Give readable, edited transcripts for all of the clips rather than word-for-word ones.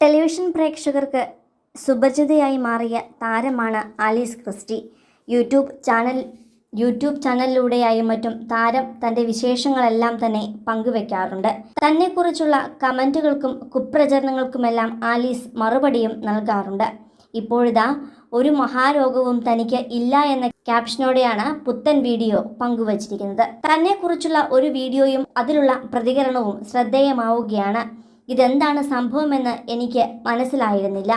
Television പ്രേക്ഷകർക്ക് സുപരിചിതയായി മാറിയ താരമാണ് ആലീസ് ക്രിസ്റ്റി. യൂട്യൂബ് ചാനലിലൂടെയായും മറ്റും താരം തൻ്റെ വിശേഷങ്ങളെല്ലാം തന്നെ പങ്കുവെക്കാറുണ്ട്. തന്നെക്കുറിച്ചുള്ള കമൻറ്റുകൾക്കും കുപ്രചരണങ്ങൾക്കുമെല്ലാം ആലീസ് മറുപടിയും നൽകാറുണ്ട്. ഇപ്പോഴിതാ ഒരു മഹാരോഗവും തനിക്ക് ഇല്ല എന്ന ക്യാപ്ഷനോടെയാണ് പുത്തൻ വീഡിയോ പങ്കുവച്ചിരിക്കുന്നത്. തന്നെക്കുറിച്ചുള്ള ഒരു വീഡിയോയും അതിലുള്ള പ്രതികരണവും ശ്രദ്ധേയമാവുകയാണ്. ഇതെന്താണ് സംഭവമെന്ന് എനിക്ക് മനസ്സിലായിരുന്നില്ല.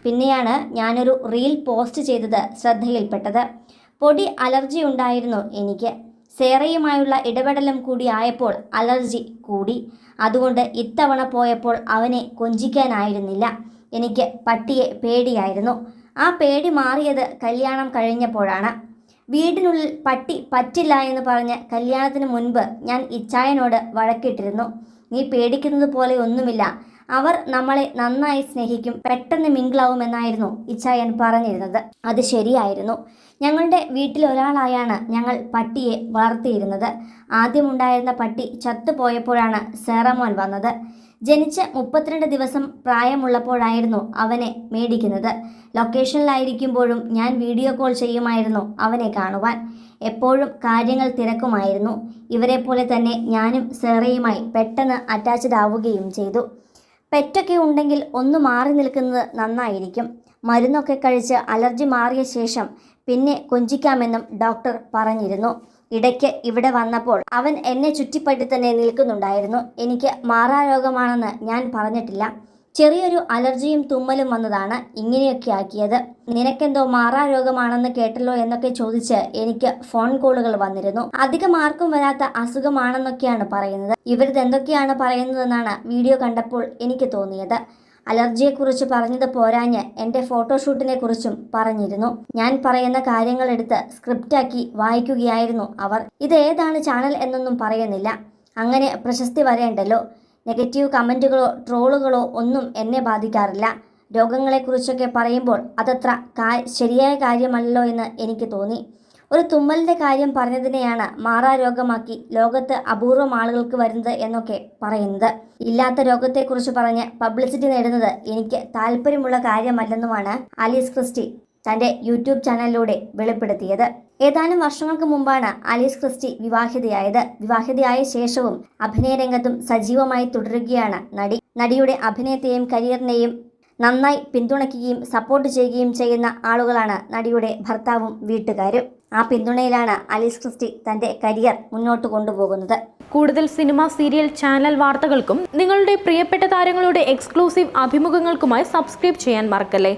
പിന്നെയാണ് ഞാനൊരു റീൽ പോസ്റ്റ് ചെയ്തത് ശ്രദ്ധയിൽപ്പെട്ടത്. പൊടി അലർജി ഉണ്ടായിരുന്നു എനിക്ക്. സേറയുമായുള്ള ഇടപെടലും കൂടി ആയപ്പോൾ അലർജി കൂടി. അതുകൊണ്ട് ഇത്തവണ പോയപ്പോൾ അവനെ കൊഞ്ചിക്കാനായിരുന്നില്ല. എനിക്ക് പട്ടിയെ പേടിയായിരുന്നു. ആ പേടി മാറിയത് കല്യാണം കഴിഞ്ഞപ്പോഴാണ്. വീടിനുള്ളിൽ പട്ടി പറ്റില്ല എന്ന് പറഞ്ഞ് കല്യാണത്തിന് മുൻപ് ഞാൻ ഇച്ചായനോട് വഴക്കിട്ടിരുന്നു. നീ പേടിക്കുന്നത് പോലെ ഒന്നുമില്ല, അവർ നമ്മളെ നന്നായി സ്നേഹിക്കും, പെട്ടെന്ന് മിങ്കിളാവുമെന്നായിരുന്നു ഇച്ചായൻ പറഞ്ഞിരുന്നത്. അത് ശരിയായിരുന്നു. ഞങ്ങളുടെ വീട്ടിലൊരാളായാണ് ഞങ്ങൾ പട്ടിയെ വളർത്തിയിരുന്നത്. ആദ്യമുണ്ടായിരുന്ന പട്ടി ചത്തുപോയപ്പോഴാണ് സേറമോൻ വന്നത്. ജനിച്ച് 32 ദിവസം പ്രായമുള്ളപ്പോഴായിരുന്നു അവനെ മേടിക്കുന്നത്. ലൊക്കേഷനിലായിരിക്കുമ്പോഴും ഞാൻ വീഡിയോ കോൾ ചെയ്യുമായിരുന്നു അവനെ കാണുവാൻ. എപ്പോഴും കാര്യങ്ങൾ തിരക്കുമായിരുന്നു. ഇവരെ പോലെ തന്നെ ഞാനും സേറയുമായി പെട്ടെന്ന് അറ്റാച്ച്ഡ് ആവുകയും ചെയ്തു. പെറ്റൊക്കെ ഉണ്ടെങ്കിൽ ഒന്ന് മാറി നിൽക്കുന്നത് നന്നായിരിക്കും. മരുന്നൊക്കെ കഴിച്ച് അലർജി മാറിയ ശേഷം പിന്നെ കൊഞ്ചിക്കാമെന്നും ഡോക്ടർ പറഞ്ഞിരുന്നു. ഇടയ്ക്ക് ഇവിടെ വന്നപ്പോൾ അവൻ എന്നെ ചുറ്റിപ്പറ്റി തന്നെ നിൽക്കുന്നുണ്ടായിരുന്നു. എനിക്ക് മാറാരോഗമാണെന്ന് ഞാൻ പറഞ്ഞിട്ടില്ല. ചെറിയൊരു അലർജിയും തുമ്മലും വന്നതാണ് ഇങ്ങനെയൊക്കെ ആക്കിയത്. നിനക്കെന്തോ മാറാരോഗമാണെന്ന് കേട്ടല്ലോ എന്നൊക്കെ ചോദിച്ച് എനിക്ക് ഫോൺ കോളുകൾ വന്നിരുന്നു. അധികം ആർക്കും വരാത്ത അസുഖമാണെന്നൊക്കെയാണ് പറയുന്നത്. ഇവരിതെന്തൊക്കെയാണ് പറയുന്നതെന്നാണ് വീഡിയോ കണ്ടപ്പോൾ എനിക്ക് തോന്നിയത്. അലർജിയെക്കുറിച്ച് പറഞ്ഞത് പോരാഞ്ഞ് എൻ്റെ ഫോട്ടോഷൂട്ടിനെ കുറിച്ചും പറഞ്ഞിരുന്നു. ഞാൻ പറയുന്ന കാര്യങ്ങളെടുത്ത് സ്ക്രിപ്റ്റാക്കി വായിക്കുകയായിരുന്നു അവർ. ഇത് ഏതാണ് ചാനൽ എന്നൊന്നും പറയുന്നില്ല. അങ്ങനെ പ്രശസ്തി വരേണ്ടല്ലോ. നെഗറ്റീവ് കമൻറ്റുകളോ ട്രോളുകളോ ഒന്നും എന്നെ ബാധിക്കാറില്ല. രോഗങ്ങളെക്കുറിച്ചൊക്കെ പറയുമ്പോൾ അതത്ര ശരിയായ കാര്യമല്ലല്ലോ എന്ന് എനിക്ക് തോന്നി. ഒരു തുമ്മലിൻ്റെ കാര്യം പറഞ്ഞതിനെയാണ് മാറാരോഗമാക്കി ലോകത്ത് അപൂർവം ആളുകൾക്ക് വരുന്നത് എന്നൊക്കെ പറയുന്നത്. ഇല്ലാത്ത രോഗത്തെക്കുറിച്ച് പറഞ്ഞ് പബ്ലിസിറ്റി നേടുന്നത് എനിക്ക് താല്പര്യമുള്ള കാര്യമല്ലെന്നുമാണ് ആലീസ് ക്രിസ്റ്റി തൻ്റെ യൂട്യൂബ് ചാനലിലൂടെ വെളിപ്പെടുത്തിയത്. ഏതാനും വർഷങ്ങൾക്ക് മുമ്പാണ് ആലീസ് ക്രിസ്റ്റി വിവാഹിതയായത്. വിവാഹിതയായ ശേഷവും അഭിനയരംഗത്തും സജീവമായി തുടരുകയാണ് നടി. നടിയുടെ അഭിനയത്തെയും കരിയറിനെയും നന്നായി പിന്തുണയ്ക്കുകയും സപ്പോർട്ട് ചെയ്യുകയും ചെയ്യുന്ന ആളുകളാണ് നടിയുടെ ഭർത്താവും വീട്ടുകാരും. ആ പിന്തുണയിലാണ് ആലീസ് ക്രിസ്റ്റി തൻ്റെ കരിയർ മുന്നോട്ട് കൊണ്ടുപോകുന്നത്. കൂടുതൽ സിനിമ, സീരിയൽ, ചാനൽ വാർത്തകൾക്കും നിങ്ങളുടെ പ്രിയപ്പെട്ട താരങ്ങളുടെ എക്സ്ക്ലൂസീവ് അഭിമുഖങ്ങൾക്കുമായി സബ്സ്ക്രൈബ് ചെയ്യാൻ മറക്കല്ലേ.